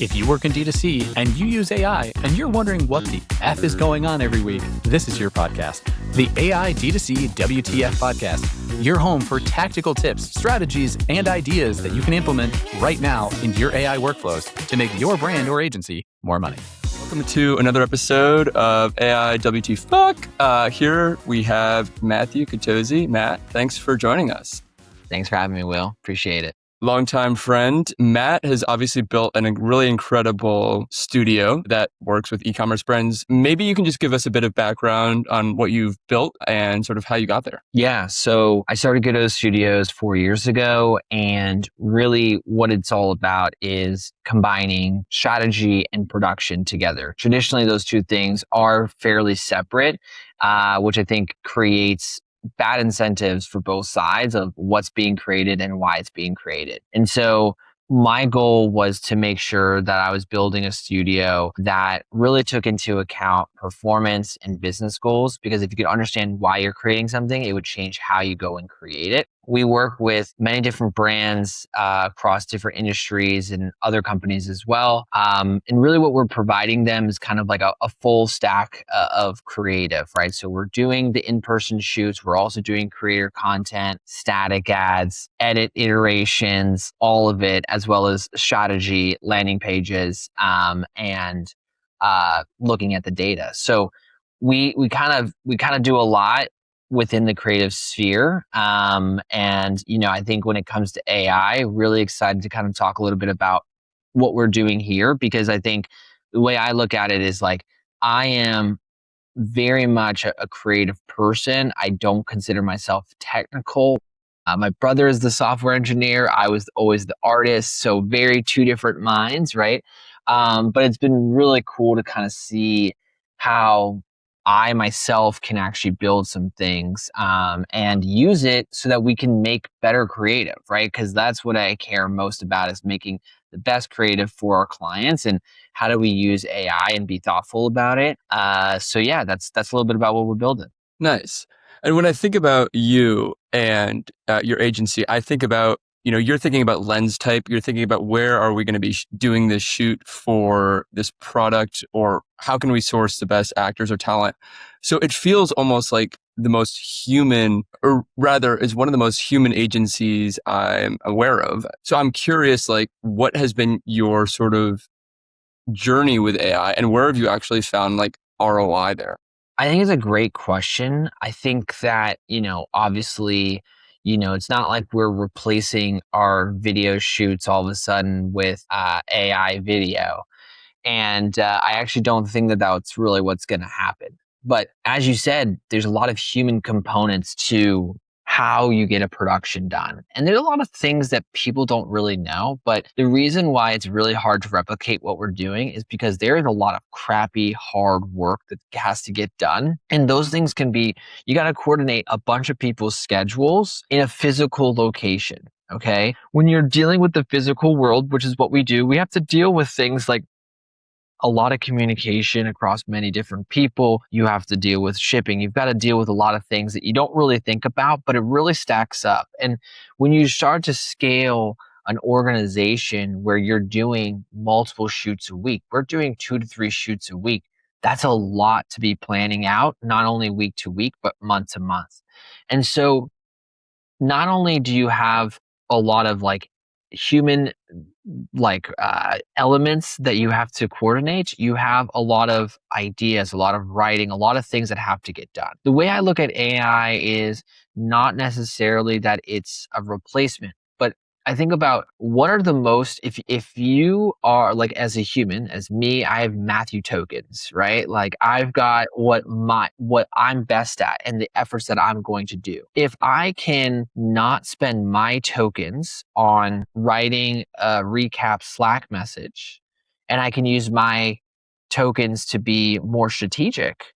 If you work in D2C and you use AI and you're wondering what the F is going on every week, this is your podcast, the AI-DTC-WTF-Podcast, your home for tactical tips, strategies, and ideas that you can implement right now in your AI workflows to make your brand or agency more money. Welcome to another episode of AI-WTF-Fuck. Here we have Matthew Gattozzi. Matt, thanks for joining us. Thanks for having me, Will. Appreciate it. Longtime friend. Matt has obviously built a really incredible studio that works with e-commerce brands. Maybe you can just give us a bit of background on what you've built and sort of how you got there. Yeah. So I started Goodo Studios 4 years ago, and really what it's all about is combining strategy and production together. Traditionally, those two things are fairly separate, which I think creates bad incentives for both sides of what's being created and why it's being created. And so my goal was to make sure that I was building a studio that really took into account performance and business goals, because if you could understand why you're creating something, it would change how you go and create it. We work with many different brands across different industries and other companies as well. And really what we're providing them is kind of like a full stack of creative, right? So we're doing the in-person shoots. We're also doing creator content, static ads, edit iterations, all of it, as well as strategy, landing pages, and looking at the data. So we kind of do a lot within the creative sphere. And, I think when it comes to AI, really excited to kind of talk a little bit about what we're doing here, because I think the way I look at it is like, I am very much a creative person. I don't consider myself technical. My brother is the software engineer. I was always the artist. So very two different minds, right? But it's been really cool to kind of see how I myself can actually build some things and use it so that we can make better creative, right? Because that's what I care most about, is making the best creative for our clients, and how do we use AI and be thoughtful about it. So yeah, that's a little bit about what we're building. Nice. And when I think about you and your agency, I think about, you're thinking about lens type. You're thinking about where are we going to be doing this shoot for this product, or how can we source the best actors or talent? So it feels almost like the most human, or rather is one of the most human agencies I'm aware of. So I'm curious, like, what has been your sort of journey with AI, and where have you actually found like ROI there? I think it's a great question. I think that, obviously, it's not like we're replacing our video shoots all of a sudden with AI video. And I actually don't think that that's really what's going to happen. But as you said, there's a lot of human components to how you get a production done. And there's a lot of things that people don't really know. But the reason why it's really hard to replicate what we're doing is because there is a lot of crappy, hard work that has to get done. And those things can be, you got to coordinate a bunch of people's schedules in a physical location. Okay. When you're dealing with the physical world, which is what we do, we have to deal with things like a lot of communication across many different people. You have to deal with shipping. You've got to deal with a lot of things that you don't really think about, but it really stacks up. And when you start to scale an organization where you're doing multiple shoots a week, we're doing 2 to 3 shoots a week. That's a lot to be planning out, not only week to week, but month to month. And so not only do you have a lot of like human elements that you have to coordinate, you have a lot of ideas, a lot of writing, a lot of things that have to get done. The way I look at AI is not necessarily that it's a replacement, but I think about what are the most, if you are like, as a human, as me, I have Matthew tokens, right? Like I've got what I'm best at and the efforts that I'm going to do. If I can not spend my tokens on writing a recap Slack message, and I can use my tokens to be more strategic,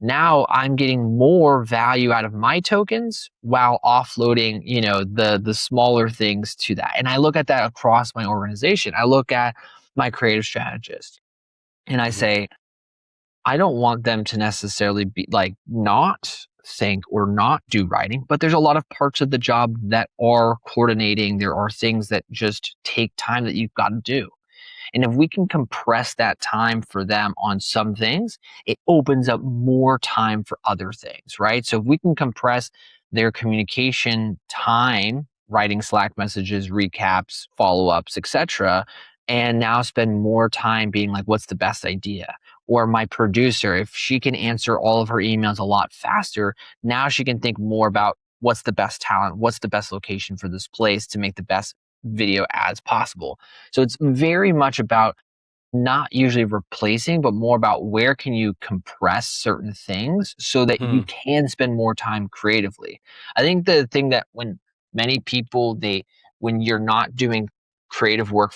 now I'm getting more value out of my tokens while offloading, the smaller things to that. And I look at that across my organization. I look at my creative strategist and I say, I don't want them to necessarily be like not think or not do writing, but there's a lot of parts of the job that are coordinating. There are things that just take time that you've got to do. And if we can compress that time for them on some things, it opens up more time for other things, right? So if we can compress their communication time, writing Slack messages, recaps, follow-ups, etc., and now spend more time being like, what's the best idea? Or my producer, if she can answer all of her emails a lot faster, now she can think more about what's the best talent, what's the best location for this place to make the best video ads possible. So it's very much about not usually replacing, but more about where can you compress certain things so that you can spend more time creatively. I think the thing that when many people, when you're not doing creative work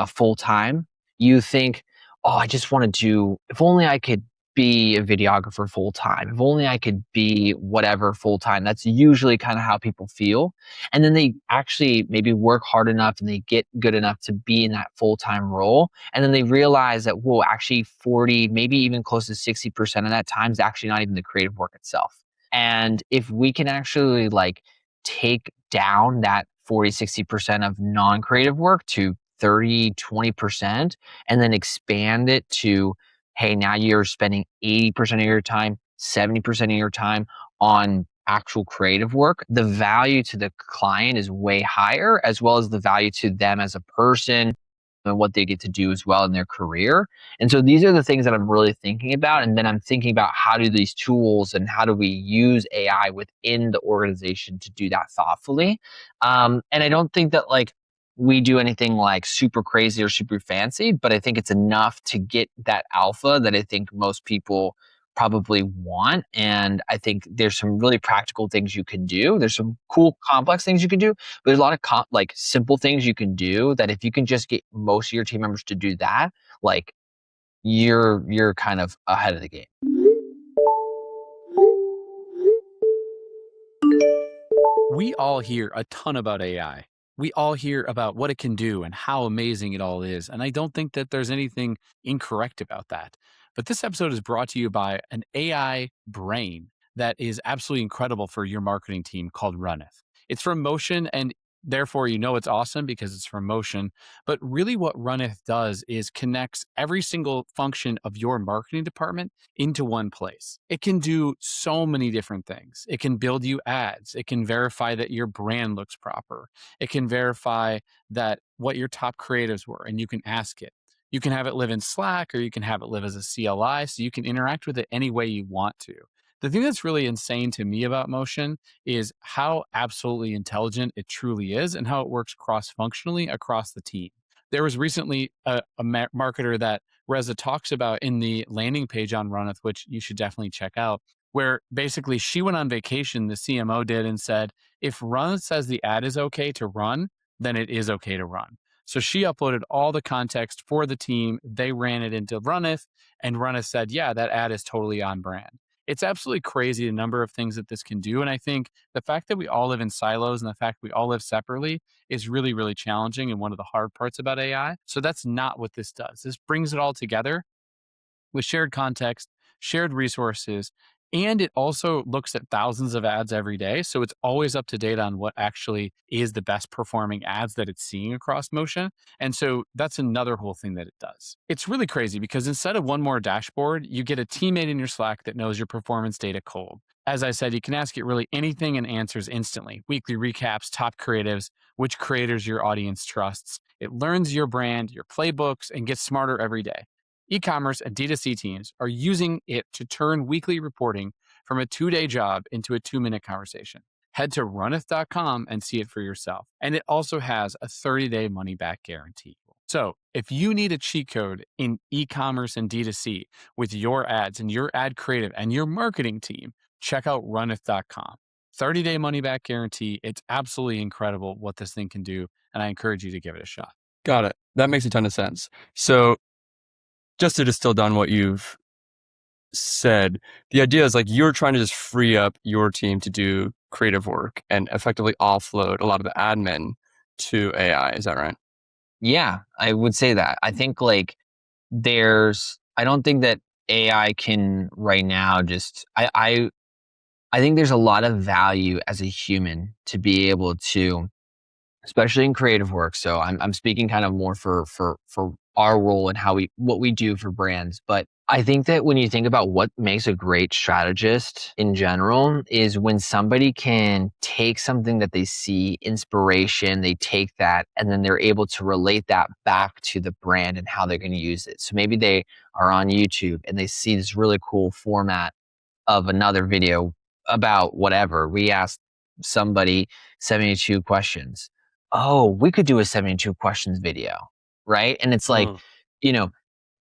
full time, you think, oh, I just want to do, if only I could be a videographer full time, if only I could be whatever full time. That's usually kind of how people feel. And then they actually maybe work hard enough and they get good enough to be in that full time role. And then they realize that, whoa, actually 40, maybe even close to 60% of that time is actually not even the creative work itself. And if we can actually like take down that 40, 60% of non-creative work to 30, 20%, and then expand it to, hey, now you're spending 80% of your time, 70% of your time on actual creative work, the value to the client is way higher, as well as the value to them as a person and what they get to do as well in their career. And so these are the things that I'm really thinking about. And then I'm thinking about how do these tools and how do we use AI within the organization to do that thoughtfully. And I don't think that like we do anything like super crazy or super fancy, but I think it's enough to get that alpha that I think most people probably want. And I think there's some really practical things you can do. There's some cool complex things you can do, but there's a lot of like simple things you can do that if you can just get most of your team members to do that, like you're kind of ahead of the game. We all hear a ton about AI. We all hear about what it can do and how amazing it all is. And I don't think that there's anything incorrect about that. But this episode is brought to you by an AI brain that is absolutely incredible for your marketing team called Runneth. It's from Motion, and therefore you know it's awesome because it's from Motion. But really what Runneth does is connects every single function of your marketing department into one place. It can do so many different things. It can build you ads. It can verify that your brand looks proper. It can verify that what your top creatives were, and you can ask it. You can have it live in Slack, or you can have it live as a CLI, so you can interact with it any way you want to. The thing that's really insane to me about Motion is how absolutely intelligent it truly is and how it works cross-functionally across the team. There was recently a marketer that Reza talks about in the landing page on Runneth, which you should definitely check out, where basically she went on vacation, the CMO did, and said, if Runneth says the ad is okay to run, then it is okay to run. So she uploaded all the context for the team. They ran it into Runneth, and Runneth said, yeah, that ad is totally on brand. It's absolutely crazy the number of things that this can do. And I think the fact that we all live in silos and the fact we all live separately is really, really challenging and one of the hard parts about AI. So that's not what this does. This brings it all together with shared context, shared resources, and it also looks at thousands of ads every day. So it's always up to date on what actually is the best performing ads that it's seeing across Motion. And so that's another whole thing that it does. It's really crazy because instead of one more dashboard, you get a teammate in your Slack that knows your performance data cold. As I said, you can ask it really anything and answers instantly. Weekly recaps, top creatives, which creators your audience trusts. It learns your brand, your playbooks, and gets smarter every day. E-commerce and D2C teams are using it to turn weekly reporting from a 2-day job into a 2-minute conversation. Head to runneth.com and see it for yourself. And it also has a 30-day money-back guarantee. So if you need a cheat code in e-commerce and D2C with your ads and your ad creative and your marketing team, check out runneth.com. 30-day money-back guarantee. It's absolutely incredible what this thing can do, and I encourage you to give it a shot. Got it. That makes a ton of sense. So just to distill down what you've said, the idea is like you're trying to just free up your team to do creative work and effectively offload a lot of the admin to AI. Is that right? Yeah, I would say that. I think like I don't think that AI can right now I think there's a lot of value as a human to be able to, especially in creative work. So I'm speaking kind of more for our role and what we do for brands. But I think that when you think about what makes a great strategist in general is when somebody can take something that they see, inspiration, they take that, and then they're able to relate that back to the brand and how they're going to use it. So maybe they are on YouTube and they see this really cool format of another video about whatever. We asked somebody 72 questions. Oh, we could do a 72 questions video, right? And it's like, Mm. you know,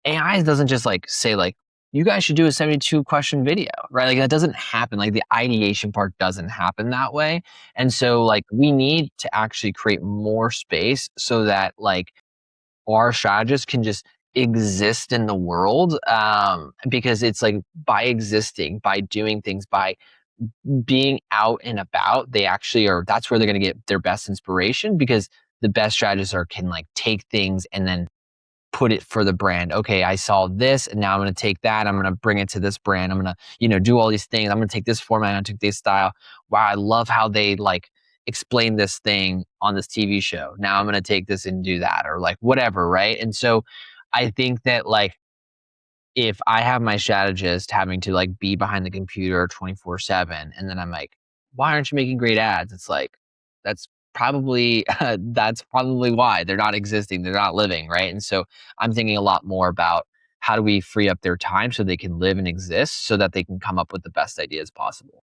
AI doesn't just like say like, you guys should do a 72 question video, right? Like that doesn't happen. Like the ideation part doesn't happen that way. And so like we need to actually create more space so that like our strategists can just exist in the world, because it's like by existing, by doing things, by being out and about, they actually are, that's where they're going to get their best inspiration, because the best strategists are can like take things and then put it for the brand. Okay, I saw this and now I'm going to take that. I'm going to bring it to this brand. I'm going to, do all these things. I'm going to take this format. I'm going to take this style. Wow, I love how they like explain this thing on this TV show. Now I'm going to take this and do that, or like whatever, right? And so I think that like if I have my strategist having to like be behind the computer 24/7, and then I'm like, why aren't you making great ads? It's like, that's probably, that's probably why they're not existing. They're not living. Right. And so I'm thinking a lot more about how do we free up their time so they can live and exist so that they can come up with the best ideas possible.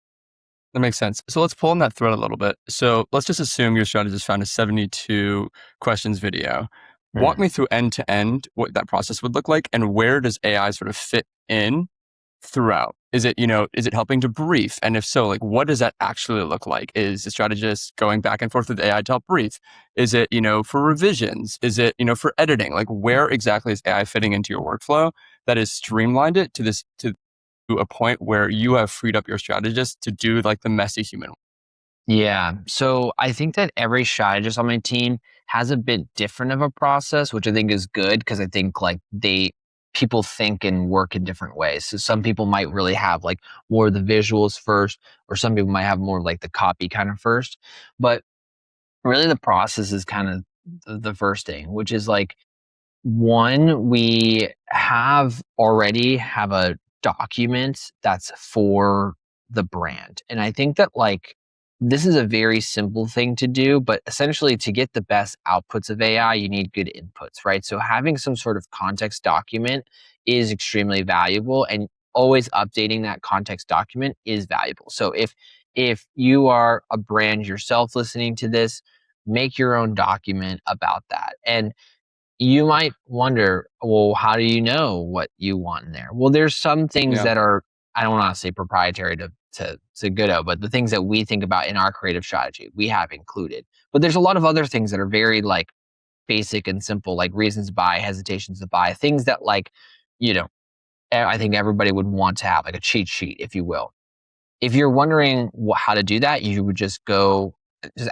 That makes sense. So let's pull on that thread a little bit. So let's just assume your strategist found a 72 questions video. Walk Mm. me through end to end what that process would look like, and where does AI sort of fit in throughout? Is it, is it helping to brief? And if so, like what does that actually look like? Is the strategist going back and forth with AI to help brief? Is it, for revisions? Is it, for editing? Like where exactly is AI fitting into your workflow that has streamlined it to a point where you have freed up your strategist to do like the messy human? Yeah. So I think that every strategist on my team has a bit different of a process, which I think is good because I think like people think and work in different ways. So some people might really have like more of the visuals first, or some people might have more of like the copy kind of first. But really the process is kind of the first thing, which is like one, we already have a document that's for the brand. And I think that like this is a very simple thing to do, but essentially to get the best outputs of AI, you need good inputs, right? So having some sort of context document is extremely valuable, and always updating that context document is valuable. So if you are a brand yourself listening to this, make your own document about that. And you might wonder, well, how do you know what you want in there? Well, there's some things Yeah. that are, I don't want to say proprietary to Goodo, but the things that we think about in our creative strategy, we have included. But there's a lot of other things that are very like basic and simple, like reasons to buy, hesitations to buy, things that like, you know, I think everybody would want to have, like a cheat sheet, if you will. If you're wondering how to do that, you would just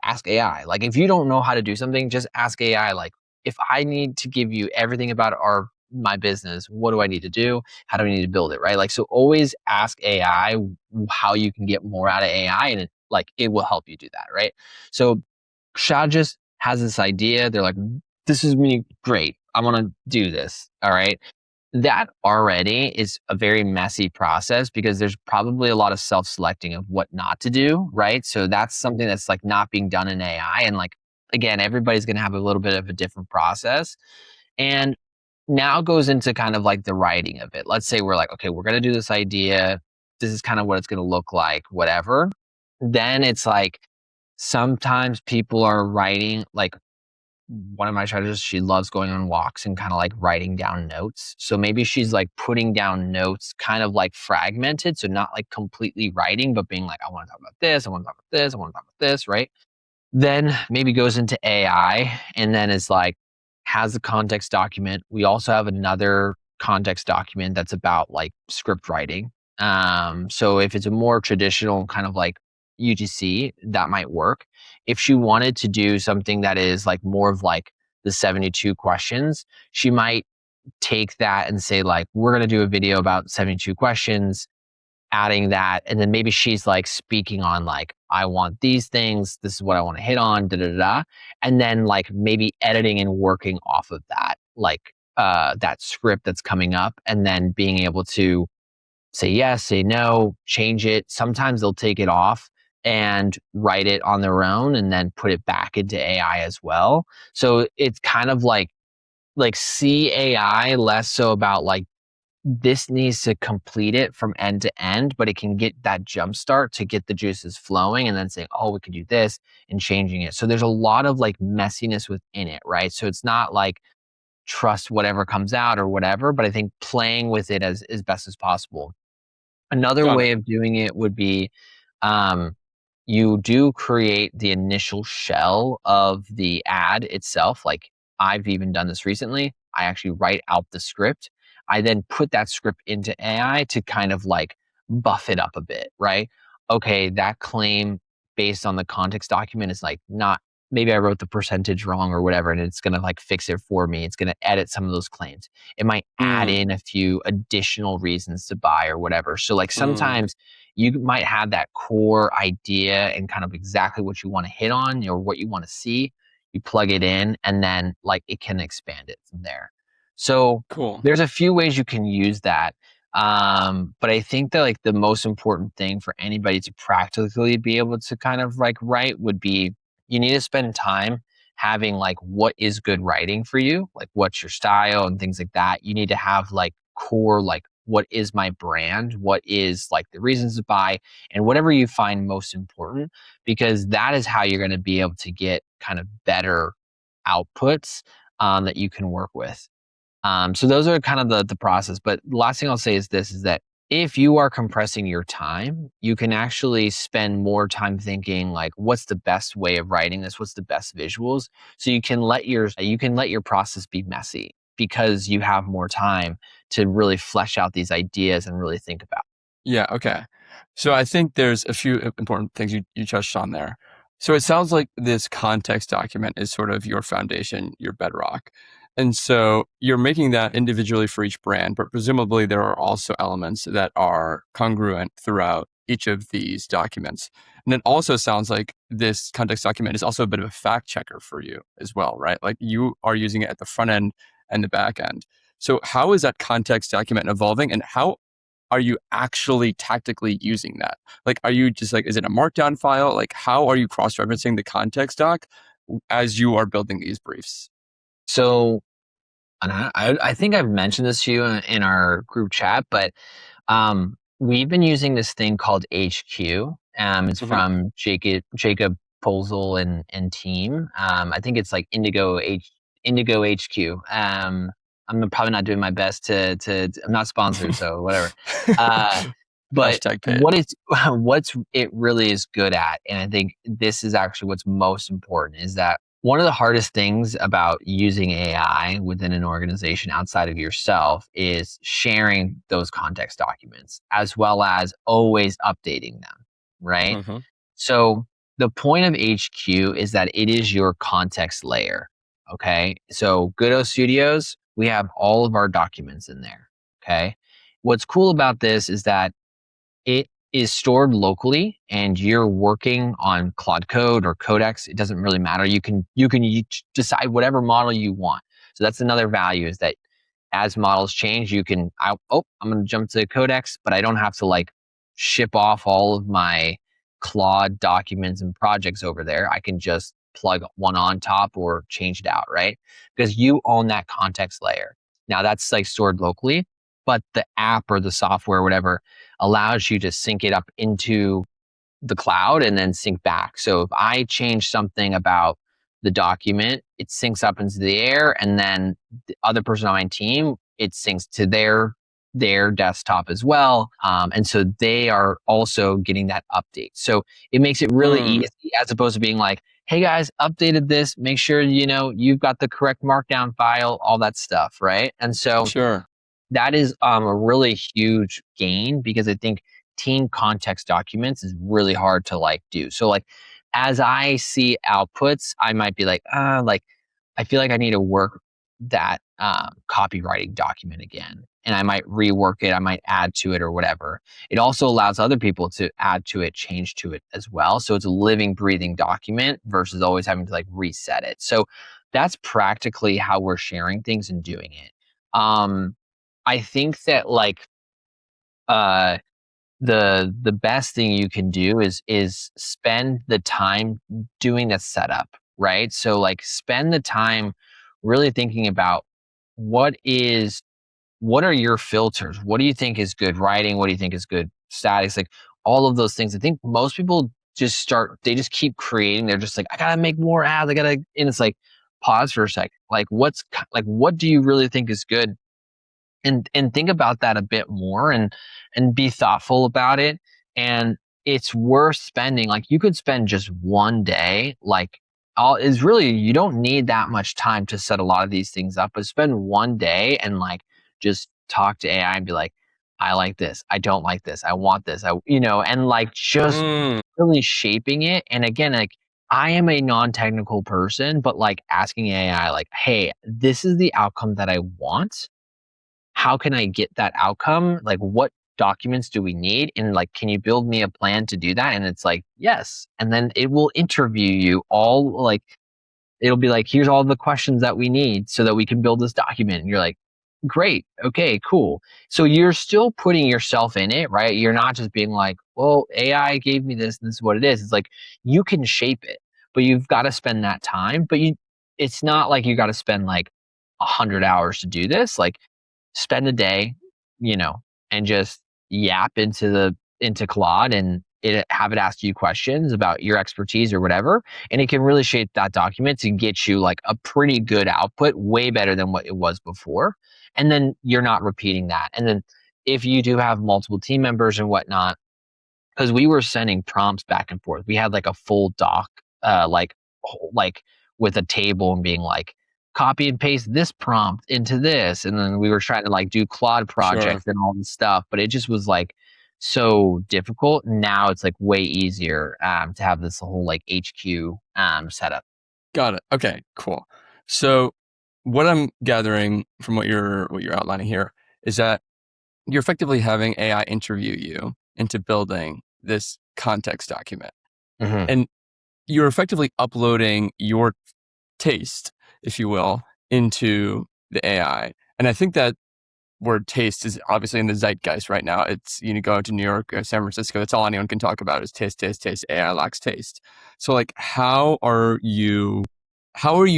ask AI. Like if you don't know how to do something, just ask AI. Like if I need to give you everything about my business, what do I need to do? How do I need to build it? Right? Like so, always ask AI how you can get more out of AI, and it will help you do that. Right? So, Shad just has this idea. They're like, "This is me, great. I want to do this." All right. That already is a very messy process because there's probably a lot of self-selecting of what not to do, right? So that's something that's like not being done in AI. And like, again, everybody's going to have a little bit of a different process. And now goes into kind of like the writing of it. Let's say we're like, okay, we're going to do this idea. This is kind of what it's going to look like, whatever. Then it's like, sometimes people are writing like, one of my strategists, she loves going on walks and kind of like writing down notes. So maybe she's like putting down notes kind of like fragmented. So not like completely writing, but being like, I want to talk about this. I want to talk about this. I want to talk about this. Right. Then maybe goes into AI and then is like, has the context document. We also have another context document that's about like script writing. So if it's a more traditional kind of like UGC, that might work. If she wanted to do something that is like more of like the 72 questions, she might take that and say like, we're going to do a video about 72 questions, adding that. And then maybe she's like speaking on like, I want these things. This is what I want to hit on, da da da. And then like maybe editing and working off of that, like that script that's coming up, and then being able to say yes, say no, change it. Sometimes they'll take it off and write it on their own and then put it back into AI as well. So it's kind of like see AI less so about like this needs to complete it from end to end, but it can get that jump start to get the juices flowing and then saying, oh, we could do this and changing it. So there's a lot of like messiness within it, right? So it's not like trust whatever comes out or whatever, but I think playing with it as best as possible. Another Got it. way of doing it would be um, you do create the initial shell of the ad itself. Like I've even done this recently. I actually write out the script. I then put that script into AI to kind of like buff it up a bit, right? Okay, that claim based on the context document is like not, maybe I wrote the percentage wrong or whatever, and it's going to like fix it for me. It's going to edit some of those claims. It might add Mm, in a few additional reasons to buy or whatever. So like mm, sometimes you might have that core idea and kind of exactly what you want to hit on or what you want to see. You plug it in and then like it can expand it from there. So cool. there's a few ways you can use that. But I think that like the most important thing for anybody to practically be able to kind of like write would be you need to spend time having like what is good writing for you, like what's your style and things like that. You need to have like core like what is my brand, what is like the reasons to buy, and whatever you find most important, because that is how you're going to be able to get kind of better outputs that you can work with. So those are kind of the process. But the last thing I'll say is this: is that if you are compressing your time, you can actually spend more time thinking like, what's the best way of writing this? What's the best visuals? So you can let your process be messy because you have more time to really flesh out these ideas and really think about. Yeah, okay. So I think there's a few important things you touched on there. So it sounds like this context document is sort of your foundation, your bedrock. And so you're making that individually for each brand, but presumably there are also elements that are congruent throughout each of these documents. And it also sounds like this context document is also a bit of a fact checker for you as well, right? Like you are using it at the front end and the back end. So how is that context document evolving, and how are you actually tactically using that? Like, are you just like, is it a markdown file? Like, how are you cross-referencing the context doc as you are building these briefs? So, and I think I've mentioned this to you in our group chat, but we've been using this thing called HQ. It's Hmm. from Jacob Posel and team. I think it's like Indigo HQ. I'm probably not doing my best to I'm not sponsored, so whatever. Uh, but Hashtag paid. what it's what's it really is good at, and I think this is actually what's most important, is that one of the hardest things about using AI within an organization outside of yourself is sharing those context documents as well as always updating them, right? Hmm. So the point of HQ is that it is your context layer. Okay. So Goodo Studios, we have all of our documents in there. Okay. What's cool about this is that it is stored locally and you're working on Claude Code or Codex. It doesn't really matter. You decide whatever model you want. So that's another value, is that as models change, I'm going to jump to Codex, but I don't have to like ship off all of my Claude documents and projects over there. I can just plug one on top or change it out, right? Because you own that context layer. Now that's like stored locally, but the app or the software or whatever allows you to sync it up into the cloud and then sync back. So if I change something about the document, it syncs up into the air, and then the other person on my team, it syncs to their desktop as well. And so they are also getting that update. So it makes it really Mm, easy, as opposed to being like, hey guys, updated this, make sure you've got the correct markdown file, all that stuff, right? And so sure. that is a really huge gain, because I think team context documents is really hard to like do. So like as I see outputs, I might be like I feel like I need to work that copywriting document again. And I might rework it, I might add to it or whatever. It also allows other people to add to it, change to it as well. So it's a living, breathing document versus always having to like reset it. So that's practically how we're sharing things and doing it. I think that like uh the best thing you can do is spend the time doing the setup, right? So like spend the time really thinking about what is what are your filters? What do you think is good writing? What do you think is good statics? Like all of those things. I think most people they just keep creating. They're just like, I gotta make more ads. And it's like, pause for a second. Like, what do you really think is good? And think about that a bit more and be thoughtful about it. And it's worth spending. Like, you could spend just one day, like, all is really, you don't need that much time to set a lot of these things up, but spend one day and like just talk to AI and be like, I like this, I don't like this, I want this, and like just Mm, really shaping it. And again, like, I am a non-technical person, but like asking AI, like, hey, this is the outcome that I want. How can I get that outcome? Like, what documents do we need? And like, can you build me a plan to do that? And it's like, yes. And then it will interview you all, like, it'll be like, here's all the questions that we need so that we can build this document. And you're like, great. Okay, cool. So you're still putting yourself in it, right? You're not just being like, well, AI gave me this and this is what it is. It's like, you can shape it, but you've got to spend that time. It's not like you got to spend like 100 hours to do this. Like, spend a day, you know, and just yap into Claude and have it ask you questions about your expertise or whatever, and it can really shape that document to get you like a pretty good output, way better than what it was before. And then you're not repeating that. And then if you do have multiple team members and whatnot, because we were sending prompts back and forth. We had like a full doc, like with a table and being like, copy and paste this prompt into this, and then we were trying to like do Claude sure. projects and all this stuff, but it just was like so difficult. Now it's like way easier to have this whole like HQ setup. Got it. Okay, cool. So what I'm gathering from what you're outlining here is that you're effectively having AI interview you into building this context document. Hmm. And you're effectively uploading your taste, if you will, into the AI. And I think that word taste is obviously in the zeitgeist right now. It's, go to New York or San Francisco, that's all anyone can talk about is taste, taste, taste. AI lacks taste. So like, how are you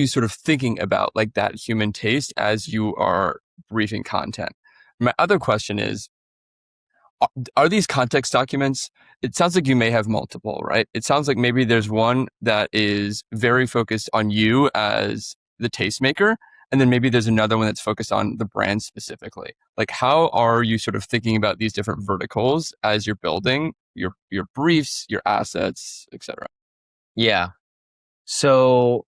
sort of thinking about like that human taste as you are briefing content? My other question is, are these context documents, it sounds like you may have multiple, right? It sounds like maybe there's one that is very focused on you as the tastemaker, and then maybe there's another one that's focused on the brand specifically. Like, how are you sort of thinking about these different verticals as you're building your briefs, your assets, etc.? Yeah. So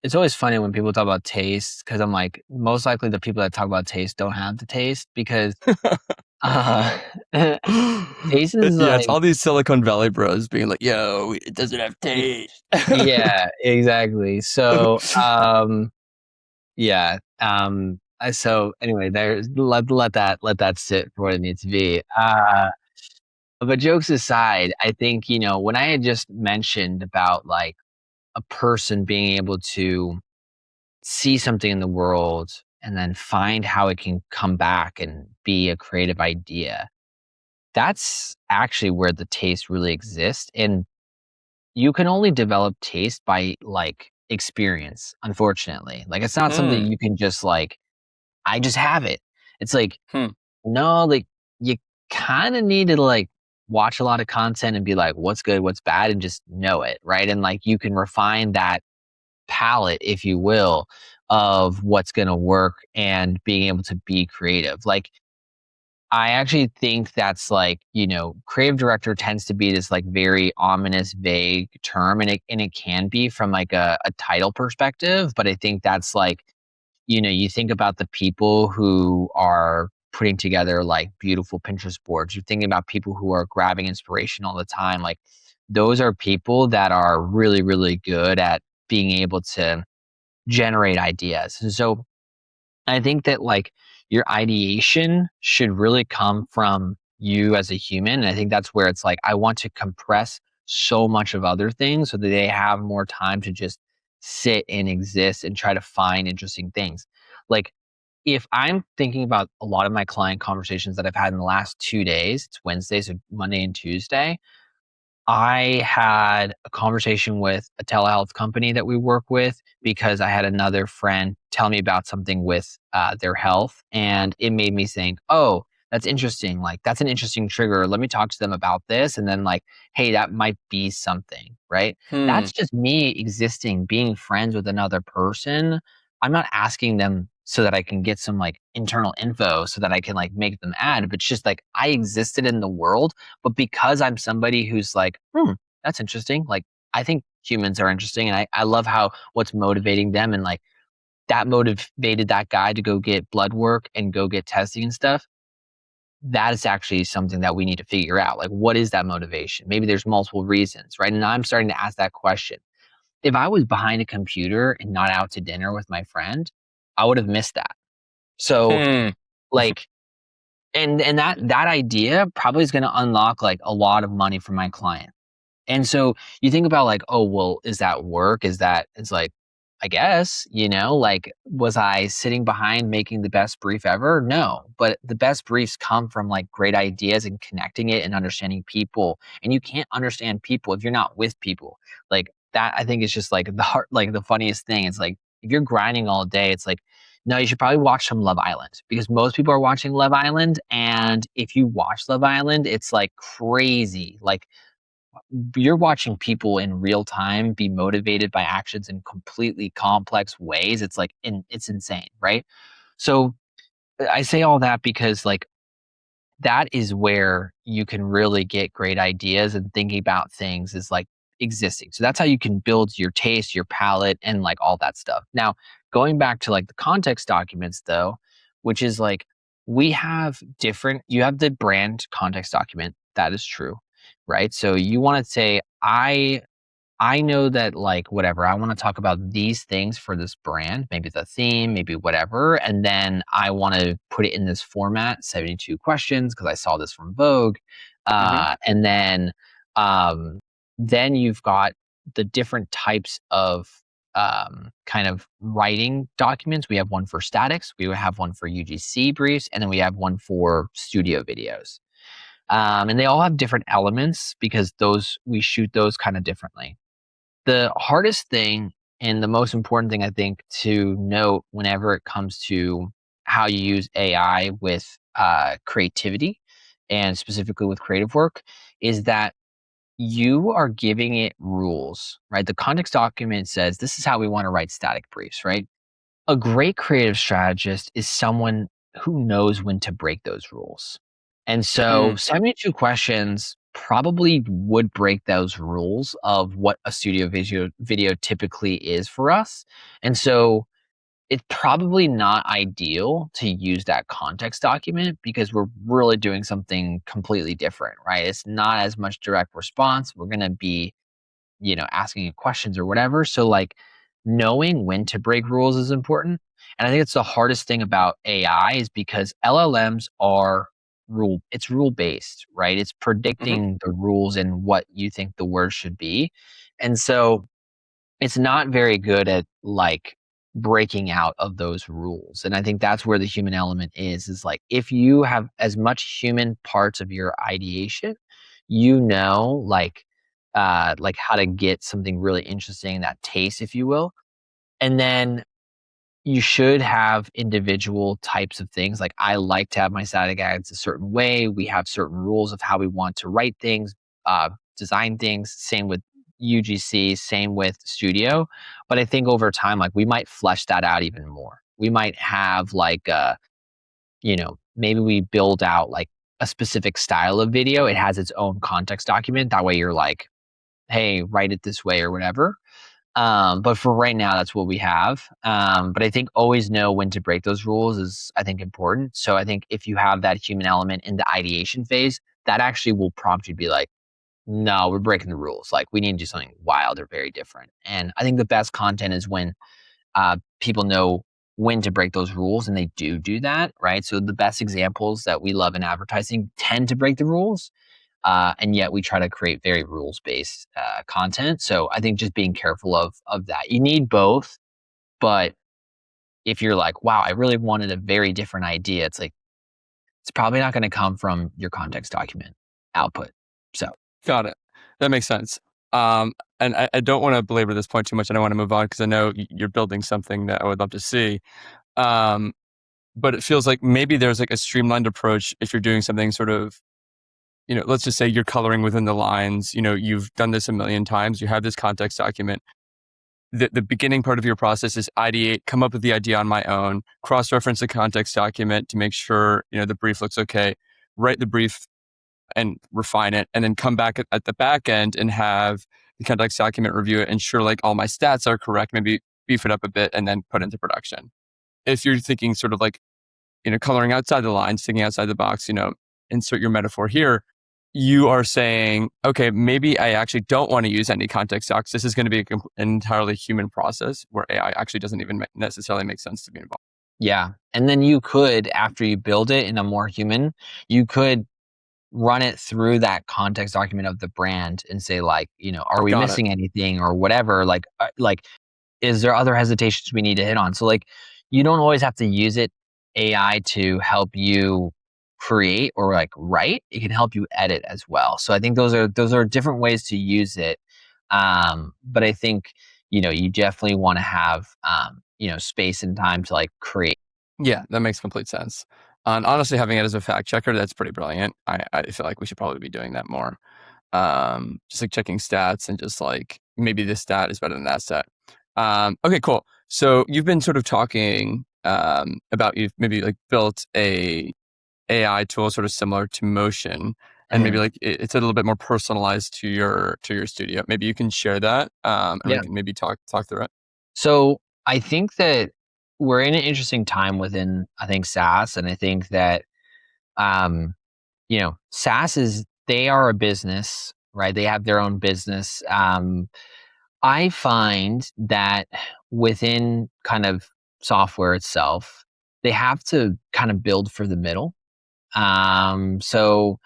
it's always funny when people talk about taste, because I'm like, most likely the people that talk about taste don't have the taste, because uh, taste is Yeah, it's like, all these Silicon Valley bros being like, yo, it doesn't have taste. yeah, exactly. So yeah. So anyway, there's let that sit for what it needs to be. But jokes aside, I think, when I had just mentioned about like a person being able to see something in the world and then find how it can come back and be a creative idea, that's actually where the taste really exists. And you can only develop taste by like experience, unfortunately. Like, it's not something Mm, you can just like, I just have it. It's like, hmm. no, like, you kind of need to like watch a lot of content and be like, what's good, what's bad, and just know it, right? And like, you can refine that palette, if you will, of what's going to work and being able to be creative. Like, I actually think that's like, creative director tends to be this like very ominous, vague term, and it can be from like a title perspective. But I think that's like, you think about the people who are putting together like beautiful Pinterest boards. You're thinking about people who are grabbing inspiration all the time. Like, those are people that are really, really good at being able to generate ideas. And so I think that like your ideation should really come from you as a human. And I think that's where it's like, I want to compress so much of other things so that they have more time to just sit and exist and try to find interesting things. Like, if I'm thinking about a lot of my client conversations that I've had in the last 2 days, it's Wednesday, so Monday and Tuesday, I had a conversation with a telehealth company that we work with because I had another friend tell me about something with their health, and it made me think, oh, that's interesting. Like, that's an interesting trigger. Let me talk to them about this. And then, like, hey, that might be something, right? Hmm. That's just me existing, being friends with another person. I'm not asking them so that I can get some like internal info so that I can like make them ad, but it's just like I existed in the world, but because I'm somebody who's like, that's interesting. Like, I think humans are interesting. And I love how what's motivating them. And like that motivated that guy to go get blood work and go get testing and stuff. That is actually something that we need to figure out. Like, what is that motivation? Maybe there's multiple reasons, right? And I'm starting to ask that question. If I was behind a computer and not out to dinner with my friend, I would have missed that. So, Hmm. like, and that idea probably is going to unlock like a lot of money for my client. And so you think about like, oh, well, is that work? It's like, I guess, like, was I sitting behind making the best brief ever? No. But the best briefs come from like great ideas and connecting it and understanding people. And you can't understand people if you're not with people. Like that, I think is just like the heart, like the funniest thing. It's like if you're grinding all day, it's like, no, you should probably watch some Love Island because most people are watching Love Island. And if you watch Love Island, it's like crazy. Like you're watching people in real time be motivated by actions in completely complex ways. It's like it's insane, right? So I say all that because like that is where you can really get great ideas, and thinking about things is like existing. So that's how you can build your taste, your palate, and like all that stuff. Now, going back to like the context documents though, which is like you have the brand context document. That is true, right? So you want to say, I know that like whatever, I want to talk about these things for this brand, maybe the theme, maybe whatever. And then I want to put it in this format, 72 questions, because I saw this from Vogue. Hmm. And then you've got the different types of kind of writing documents. We have one for statics, we have one for UGC briefs, and then we have one for studio videos. And they all have different elements because we shoot those kind of differently. The hardest thing and the most important thing I think to note whenever it comes to how you use AI with creativity and specifically with creative work is that you are giving it rules, right? The context document says this is how we want to write static briefs, right? A great creative strategist is someone who knows when to break those rules. And so Hmm. 72 questions probably would break those rules of what a studio video typically is for us. And so it's probably not ideal to use that context document because we're really doing something completely different, right? It's not as much direct response. We're going to be asking you questions or whatever. So like knowing when to break rules is important. And I think it's the hardest thing about AI is because LLMs are it's rule based, right? It's Hmm. predicting the rules and what you think the word should be. And so it's not very good at like breaking out of those rules. And I think that's where the human element is like if you have as much human parts of your ideation, like how to get something really interesting, that taste, if you will. And then you should have individual types of things. Like I like to have my static ads a certain way. We have certain rules of how we want to write things, design things. Same with UGC, same with studio. But I think over time, like we might flesh that out even more. We might have like, maybe we build out like a specific style of video. It has its own context document. That way you're like, hey, write it this way or whatever. But for right now, that's what we have. But I think always know when to break those rules is, I think, important. So I think if you have that human element in the ideation phase, that actually will prompt you to be like, no, we're breaking the rules. Like we need to do something wild or very different. And I think the best content is when people know when to break those rules and they do that, right? So the best examples that we love in advertising tend to break the rules, and yet we try to create very rules based content. So I think just being careful of that. You need both, but if you're like, wow, I really wanted a very different idea, it's like, it's probably not going to come from your context document output. So, Got it. That makes sense. And I don't want to belabor this point too much. I don't want to move on because I know you're building something that I would love to see. Um, but it feels like maybe there's like a streamlined approach if you're doing something sort of, let's just say you're coloring within the lines. You've done this a million times. You have this context document. The beginning part of your process is ideate, come up with the idea on my own, cross-reference the context document to make sure, the brief looks okay, write the brief and refine it, and then come back at the back end and have the context document review it, ensure like all my stats are correct, maybe beef it up a bit, and then put into production. If you're thinking sort of like, coloring outside the lines, thinking outside the box, insert your metaphor here, you are saying, okay, maybe I actually don't want to use any context docs. This is going to be an entirely human process where AI actually doesn't even necessarily make sense to be involved. yeah. And then you could, after you build it in a more human, you could run it through that context document of the brand and say like, are we missing anything or whatever? Like, is there other hesitations we need to hit on? So like, you don't always have to use AI to help you create or like write. It can help you edit as well. So I think those are different ways to use it. But I think, you definitely want to have, space and time to like create. Yeah, that makes complete sense. And honestly, having it as a fact checker, that's pretty brilliant. I feel like we should probably be doing that more. Just like checking stats and just like maybe this stat is better than that stat. Okay, cool. So you've been sort of talking about you've maybe like built a AI tool sort of similar to Motion, and maybe like it's a little bit more personalized to your studio. Maybe you can share that, and we can maybe talk through it. So I think that we're in an interesting time within, I think, SaaS, and I think that SaaS they are a business, right? They have their own business. I find that within kind of software itself, they have to kind of build for the middle. So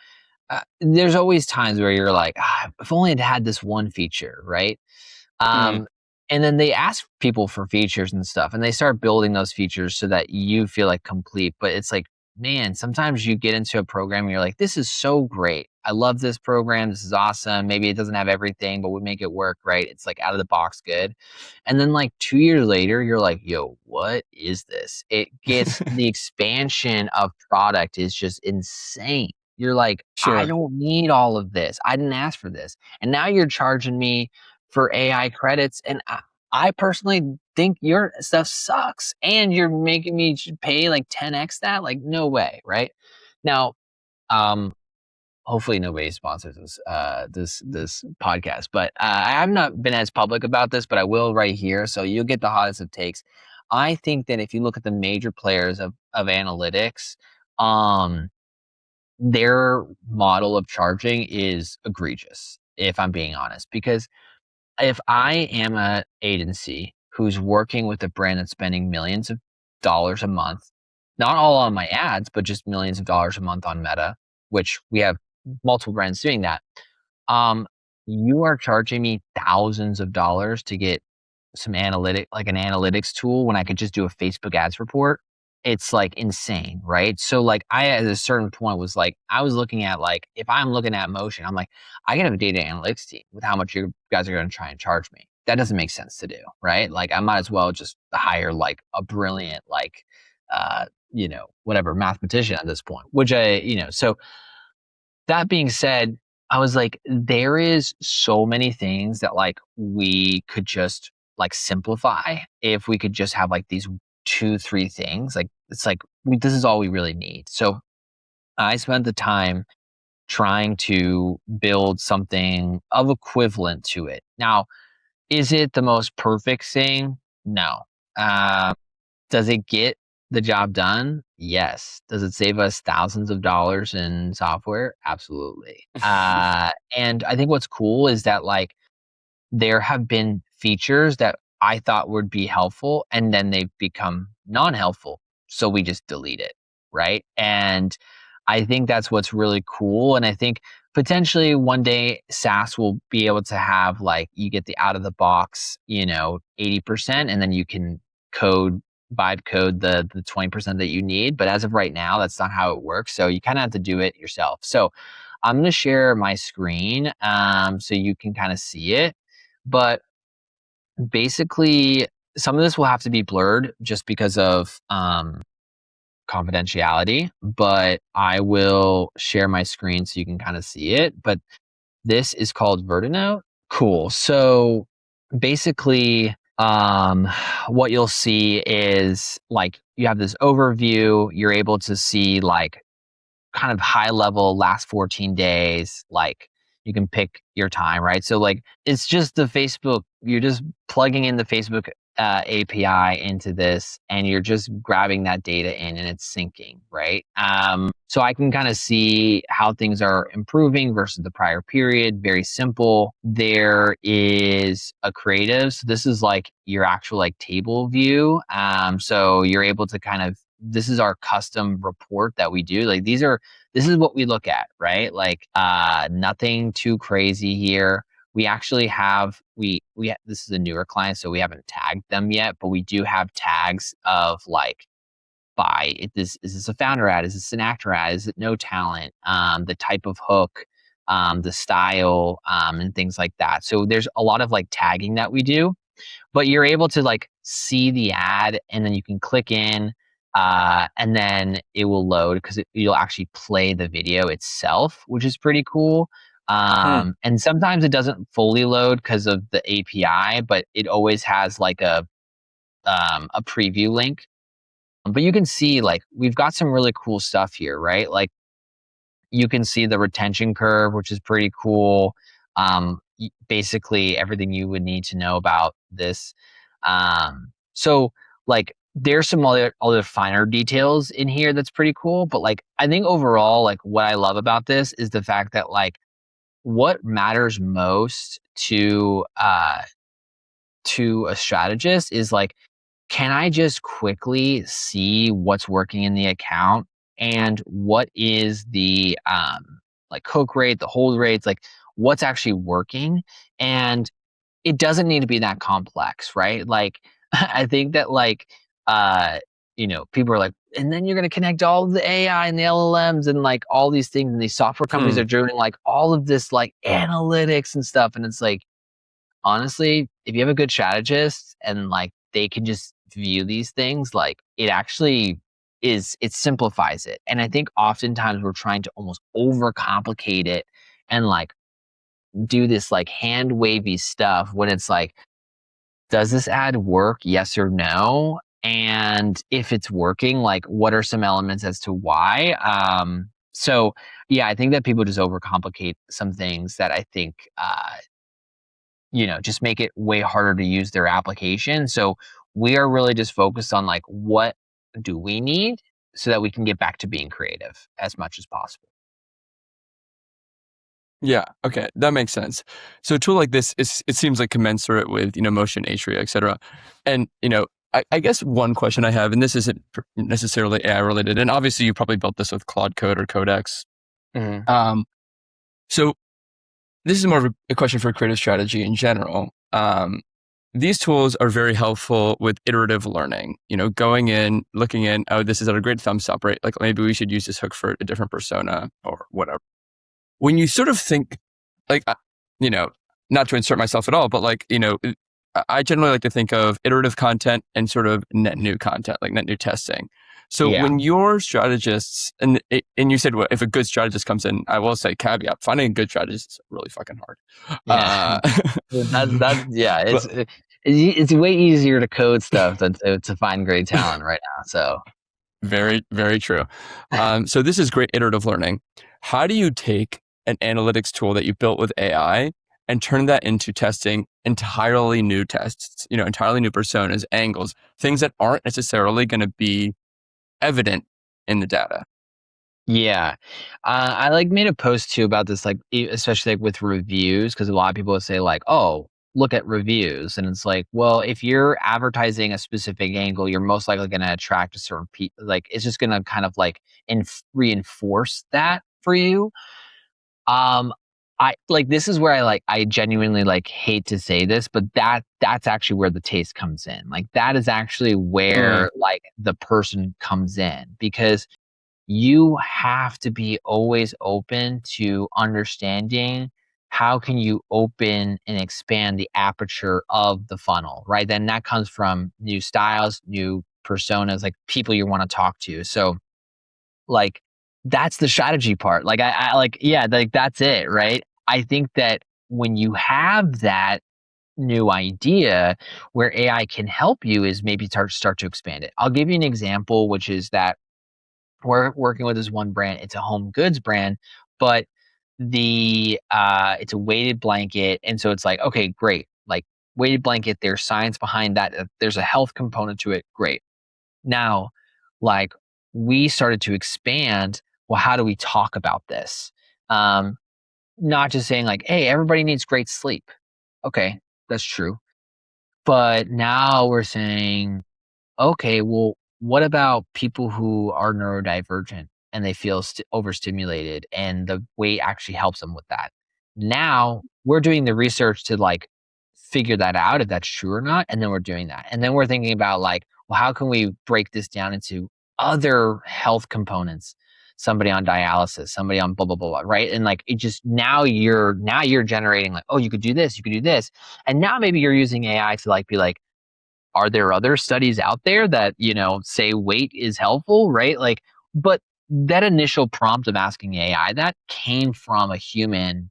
there's always times where you're like, if only I'd had this one feature, right? And then they ask people for features and stuff, and they start building those features so that you feel like complete. But it's like, man, sometimes you get into a program and you're like, this is so great. I love this program. This is awesome. Maybe it doesn't have everything, but we make it work, right? It's like out of the box good. And then like 2 years later, you're like, yo, what is this? It gets the expansion of product is just insane. You're like, I don't need all of this. I didn't ask for this. And now you're charging me for AI credits. And I personally think your stuff sucks. And you're making me pay like 10x that? Like, no way, right? Now, hopefully nobody sponsors this podcast, but I have not been as public about this, but I will right here. So you'll get the hottest of takes. I think that if you look at the major players of analytics, their model of charging is egregious, if I'm being honest, because if I am an agency who's working with a brand that's spending millions of dollars a month, not all on my ads, but just millions of dollars a month on Meta, which we have multiple brands doing that. You are charging me thousands of dollars to get some an analytics tool when I could just do a Facebook ads report. It's like insane, right? So like I at a certain point was like, I was looking at like, if I'm looking at Motion, I'm like, I can have a data analytics team with how much you guys are going to try and charge me. That doesn't make sense to do, right? Like I might as well just hire like a brilliant, like, whatever mathematician at this point, which so that being said, I was like, there is so many things that like we could just like simplify if we could just have like these 2-3 things. Like it's like this is all we really need. So I spent the time trying to build something of equivalent to it. Now, is it the most perfect thing? No. Does it get the job done? Yes. Does it save us thousands of dollars in software? Absolutely. And I think what's cool is that like there have been features that I thought would be helpful and then they've become non-helpful. So we just delete it. Right. And I think that's what's really cool. And I think potentially one day SaaS will be able to have like, you get the out of the box, 80%, and then you can code vibe code the 20% that you need. But as of right now, that's not how it works. So you kind of have to do it yourself. So I'm going to share my screen so you can kind of see it. But basically, some of this will have to be blurred just because of confidentiality, but I will share my screen so you can kind of see it. But this is called Vertinote. Cool. So basically, what you'll see is like you have this overview. You're able to see like kind of high level last 14 days. Like you can pick your time, right? So like it's just the Facebook, you're just plugging in the Facebook API into this and you're just grabbing that data in and it's syncing, right? So I can kind of see how things are improving versus the prior period. Very simple. There is a creative. So this is like your actual like table view. So you're able to kind of, this is our custom report that we do. Like this is what we look at, right? Like nothing too crazy here. We actually have this is a newer client, so we haven't tagged them yet, but we do have tags of like is this a founder ad? Is this an actor ad? Is it no talent? The type of hook, the style, and things like that. So there's a lot of like tagging that we do, but you're able to like see the ad and then you can click in and then it will load because you'll actually play the video itself, which is pretty cool. And sometimes it doesn't fully load because of the API, but it always has like a preview link. But you can see like we've got some really cool stuff here, right? Like you can see the retention curve, which is pretty cool. Basically everything you would need to know about this. So like there's some other finer details in here that's pretty cool. But like I think overall, like what I love about this is the fact that like what matters most to a strategist is like, can I just quickly see what's working in the account and what is the like hook rate, the hold rates, like what's actually working? And it doesn't need to be that complex, right? Like I think that like people are like, and then you're going to connect all of the AI and the LLMs and like all these things, and these software companies are doing like all of this like analytics and stuff, and it's like honestly, if you have a good strategist and like they can just view these things, like it actually it simplifies it. And I think oftentimes we're trying to almost overcomplicate it and like do this like hand wavy stuff when it's like, does this ad work? Yes or no? And if it's working, like what are some elements as to why? So yeah, I think that people just overcomplicate some things that I think just make it way harder to use their application. So we are really just focused on like, what do we need so that we can get back to being creative as much as possible. Yeah. Okay. That makes sense. So a tool like this it seems like commensurate with, Motion, Atria, et cetera. And, I guess one question I have, and this isn't necessarily AI related, and obviously you probably built this with Claude Code or Codex. Mm-hmm. So this is more of a question for creative strategy in general. These tools are very helpful with iterative learning, going in, looking in, oh, this is at a great thumbs up, right? Like maybe we should use this hook for a different persona or whatever. When you sort of think like, not to insert myself at all, but like, I generally like to think of iterative content and sort of net new content, like net new testing. So when your strategists, and you said, well, if a good strategist comes in, I will say caveat, finding a good strategist is really fucking hard. Yeah. It's way easier to code stuff than to find great talent right now. So very, very true. So this is great iterative learning. How do you take an analytics tool that you built with AI and turn that into testing entirely new tests, entirely new personas, angles, things that aren't necessarily going to be evident in the data? Yeah. I like made a post too about this, like, especially like with reviews, because a lot of people would say like, oh, look at reviews. And it's like, well, if you're advertising a specific angle, you're most likely going to attract a certain people. Like, it's just going to kind of like reinforce that for you. I like this is where I genuinely hate to say this, but that's actually where the taste comes in. Like that is actually where like the person comes in, because you have to be always open to understanding how can you open and expand the aperture of the funnel, right? Then that comes from new styles, new personas, like people you want to talk to. So like that's the strategy part. Like I like, yeah, like that's it, right? I think that when you have that new idea where AI can help you is maybe start to expand it. I'll give you an example, which is that we're working with this one brand. It's a home goods brand, but it's a weighted blanket, and so it's like, okay, great. Like weighted blanket, there's science behind that. There's a health component to it. Great. Now, like we started to expand. Well, how do we talk about this? Um, Not just saying like, hey, everybody needs great sleep. Okay, that's true. But now we're saying, okay, well, what about people who are neurodivergent and they feel overstimulated and the weight actually helps them with that? Now we're doing the research to like figure that out if that's true or not. And then we're doing that. And then we're thinking about like, well, how can we break this down into other health components? Somebody on dialysis, somebody on blah, blah, blah, blah, right? And like it just now you're generating like, oh, you could do this, you could do this. And now maybe you're using AI to like be like, are there other studies out there that, say weight is helpful, right? Like, but that initial prompt of asking AI that came from a human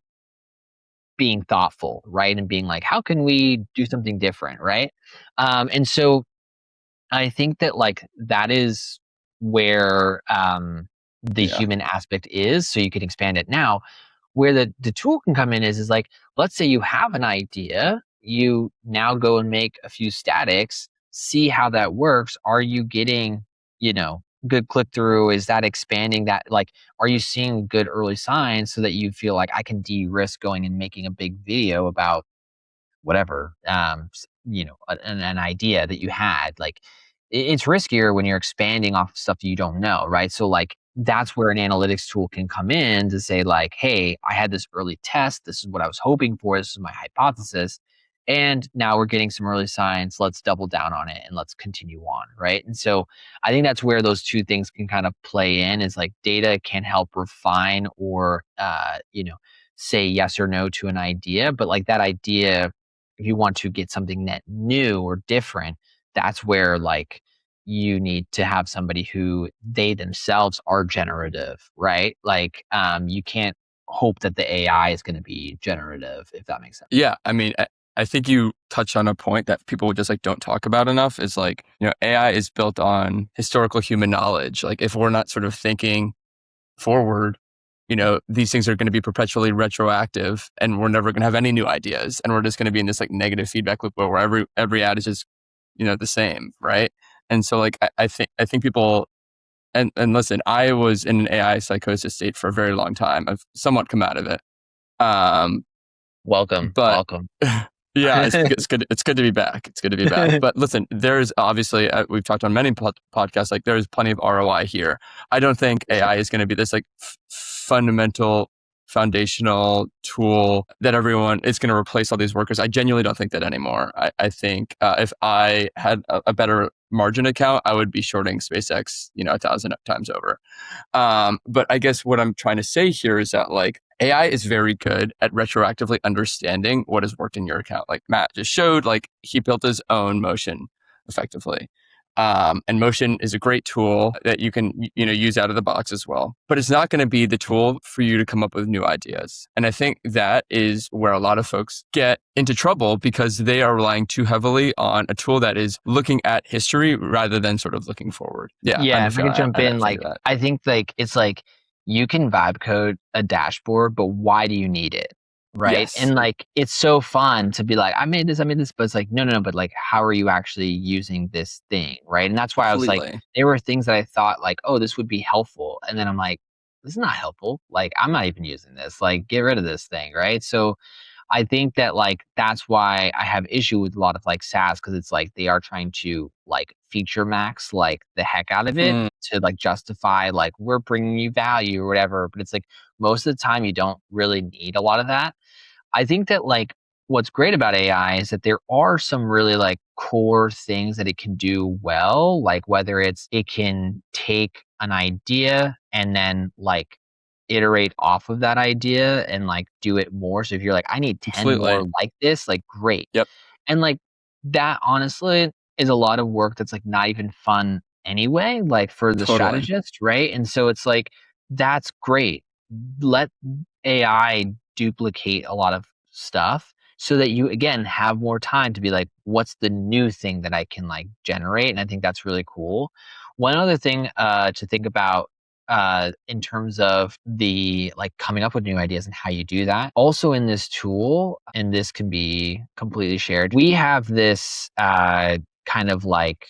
being thoughtful, right? And being like, how can we do something different, right? And so I think that like that is where the Yeah. human aspect is, so you can expand it. Now, where the tool can come in is like, let's say you have an idea, you now go and make a few statics, see how that works. Are you getting, good click through? Is that expanding that? Like, are you seeing good early signs so that you feel like I can de-risk going and making a big video about whatever, an idea that you had. Like it's riskier when you're expanding off of stuff that you don't know, right? So like that's where an analytics tool can come in to say like, hey, I had this early test, this is what I was hoping for, this is my hypothesis, and now we're getting some early signs, let's double down on it and let's continue on, right? And so I think that's where those two things can kind of play in, is like data can help refine or say yes or no to an idea, but like that idea, if you want to get something net new or different, that's where like you need to have somebody who they themselves are generative, right? Like you can't hope that the AI is going to be generative, if that makes sense. Yeah. I mean, I think you touch on a point that people just like don't talk about enough is like, AI is built on historical human knowledge. Like if we're not sort of thinking forward, these things are going to be perpetually retroactive and we're never going to have any new ideas. And we're just going to be in this like negative feedback loop where every ad is just, the same. Right. And so like, I think people, and listen, I was in an AI psychosis state for a very long time. I've somewhat come out of it. Welcome. But Welcome. yeah, it's good. It's good to be back. It's good to be back. But listen, there's obviously, we've talked on many podcasts, like there's plenty of ROI here. I don't think AI is going to be this like fundamental, foundational tool that everyone is going to replace all these workers. I genuinely don't think that anymore. I think if I had a better margin account, I would be shorting SpaceX, 1,000 times over. But I guess what I'm trying to say here is that like AI is very good at retroactively understanding what has worked in your account. Like Matt just showed, like he built his own motion effectively. And motion is a great tool that you can, use out of the box as well. But it's not going to be the tool for you to come up with new ideas. And I think that is where a lot of folks get into trouble because they are relying too heavily on a tool that is looking at history rather than sort of looking forward. Yeah. Yeah, if I could jump in, like that. I think like it's like you can vibe code a dashboard, but why do you need it? Right. Yes. And like it's so fun to be like, I made this, but it's like, no, but like how are you actually using this thing? Right. And that's why I was like, Completely. there were things that I thought like, oh, this would be helpful. And then I'm like, this is not helpful. Like I'm not even using this. Like get rid of this thing. Right. So I think that like that's why I have issue with a lot of like SaaS, because it's like they are trying to like feature max like the heck out of it Mm, to like justify like we're bringing you value or whatever. But it's like most of the time you don't really need a lot of that. I think that like what's great about AI is that there are some really like core things that it can do well, like whether it's it can take an idea and then like iterate off of that idea and like do it more. So if you're like, I need 10 completely. more like this, like great. Yep. And like that honestly is a lot of work that's like not even fun anyway, like for the Totally. strategist, right? And so it's like that's great. Let AI duplicate a lot of stuff so that you again have more time to be like, what's the new thing that I can like generate? And I think that's really cool. One other thing to think about in terms of the like coming up with new ideas and how you do that. Also in this tool, and this can be completely shared, we have this kind of like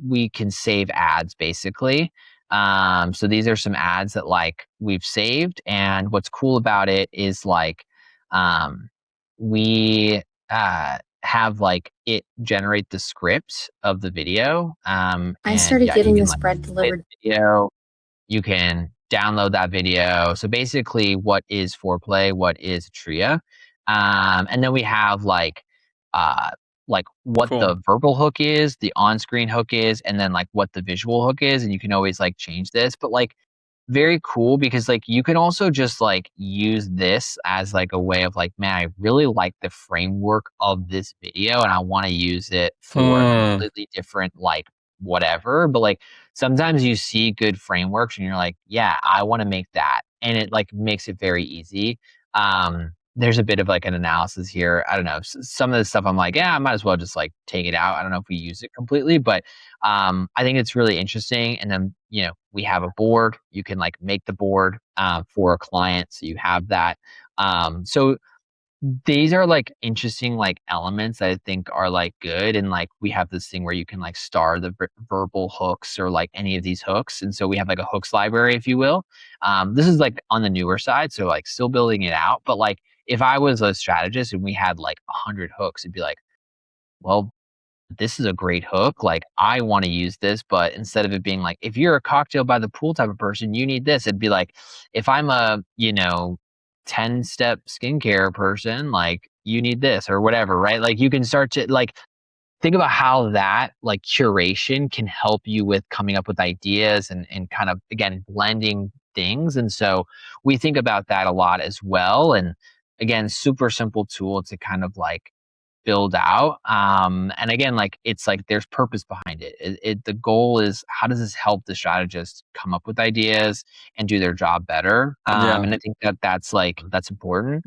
we can save ads basically. So these are some ads that like we've saved, and what's cool about it is like um, we have like it generate the script of the video, I and started yeah, you getting can this like bread play the delivered. video, you can download that video. So basically, what is foreplay? What is tria? And then we have uh, like what Cool. the verbal hook is, the on-screen hook is, and then like what the visual hook is. And you can always like change this, but like very cool because like you can also just like use this as like a way of like, man, I really like the framework of this video and I want to use it for a Hmm. completely different like whatever. But like sometimes you see good frameworks and you're like, yeah, I want to make that. And it like makes it very easy. There's a bit of like an analysis here. I don't know. Some of the stuff I'm like, yeah, I might as well just like take it out. I don't know if we use it completely, but I think it's really interesting. And then, you know, we have a board. You can like make the board for a client. So you have that. So these are like interesting like elements that I think are like good, and like we have this thing where you can like star the verbal hooks or like any of these hooks, and so we have like a hooks library, if you will. This is like on the newer side, so like still building it out. But like if I was a strategist and we had like 100 hooks, it'd be like, well, this is a great hook. Like, I want to use this, but instead of it being like, if you're a cocktail by the pool type of person, you need this. It'd be like, if I'm a, you know, 10-step skincare person, like, you need this or whatever, right? Like, you can start to like think about how that like curation can help you with coming up with ideas and kind of again blending things. And so we think about that a lot as well. And again, super simple tool to kind of like build out. And again, like it's like there's purpose behind it. The goal is how does this help the strategist come up with ideas and do their job better? Yeah. And I think that that's like that's important.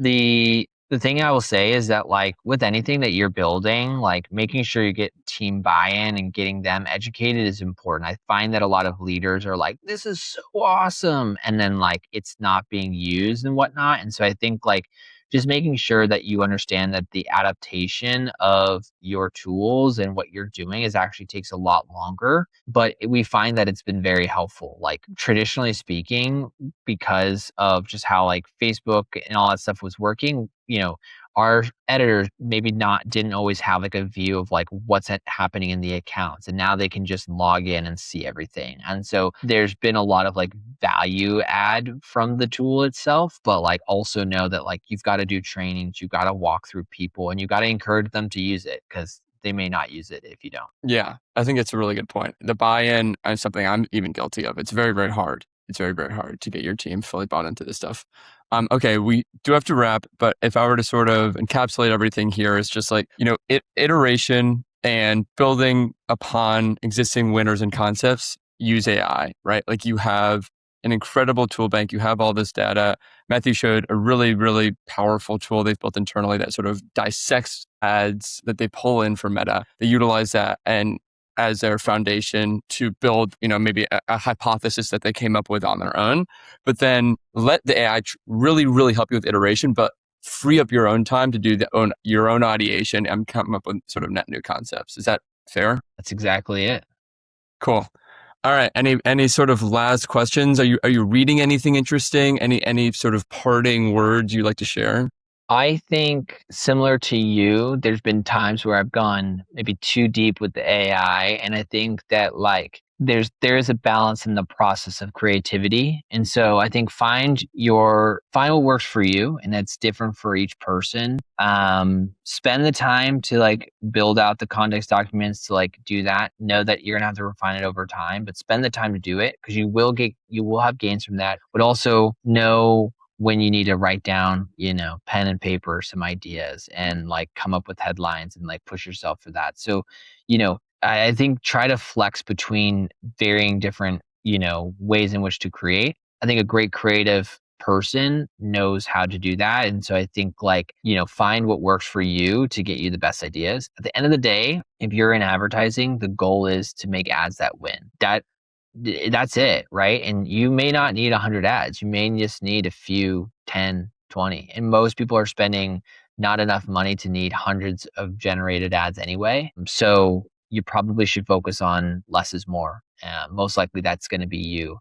The thing I will say is that like with anything that you're building, like making sure you get team buy-in and getting them educated is important. I find that a lot of leaders are like, this is so awesome. And then like it's not being used and whatnot. And so I think like just making sure that you understand that the adaptation of your tools and what you're doing is actually takes a lot longer, but we find that it's been very helpful. Like traditionally speaking, because of just how like Facebook and all that stuff was working, you know, our editors maybe not didn't always have like a view of like what's happening in the accounts, and now they can just log in and see everything. And so there's been a lot of like value add from the tool itself, but like also know that like you've got to do trainings, you've got to walk through people, and you got to encourage them to use it because they may not use it if you don't. Yeah. I think it's a really good point. The buy-in is something I'm even guilty of. It's very, very hard. It's very, very hard to get your team fully bought into this stuff. Okay, we do have to wrap, but if I were to sort of encapsulate everything here, it's just like, you know, iteration and building upon existing winners and concepts, use AI, right? Like you have an incredible tool bank. You have all this data. Matthew showed a really, really powerful tool they've built internally that sort of dissects ads that they pull in from Meta. They utilize that and as their foundation to build, you know, maybe a hypothesis that they came up with on their own, but then let the AI really, really help you with iteration, but free up your own time to do your own ideation and come up with sort of net new concepts. Is that fair? That's exactly it. Cool. All right. Any sort of last questions? Are you reading anything interesting? Any sort of parting words you'd like to share? I think similar to you, there's been times where I've gone maybe too deep with the AI, and I think that like there is a balance in the process of creativity. And so I think find what works for you, and that's different for each person. Spend the time to like build out the context documents to like do that. Know that you're gonna have to refine it over time, but spend the time to do it because you will have gains from that. But also know when you need to write down, pen and paper, some ideas and like come up with headlines and like push yourself for that. So, I think try to flex between varying different, ways in which to create. I think a great creative person knows how to do that. And so I think like, find what works for you to get you the best ideas. At the end of the day, if you're in advertising, the goal is to make ads that win. That's it, right? And you may not need 100 ads. You may just need a few, 10, 20. And most people are spending not enough money to need hundreds of generated ads anyway. So you probably should focus on less is more. Most likely that's going to be you.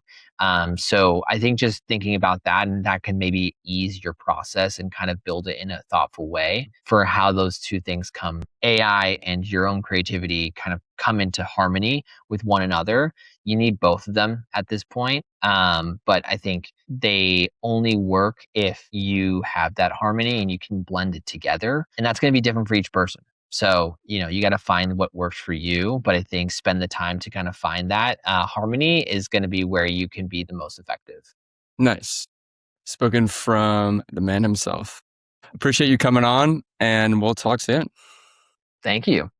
So I think just thinking about that, and that can maybe ease your process and kind of build it in a thoughtful way for how those two things come, AI and your own creativity kind of come into harmony with one another. You need both of them at this point. But I think they only work if you have that harmony and you can blend it together. And that's going to be different for each person. So, you got to find what works for you. But I think spend the time to kind of find that harmony is going to be where you can be the most effective. Nice. Spoken from the man himself. Appreciate you coming on, and we'll talk soon. Thank you.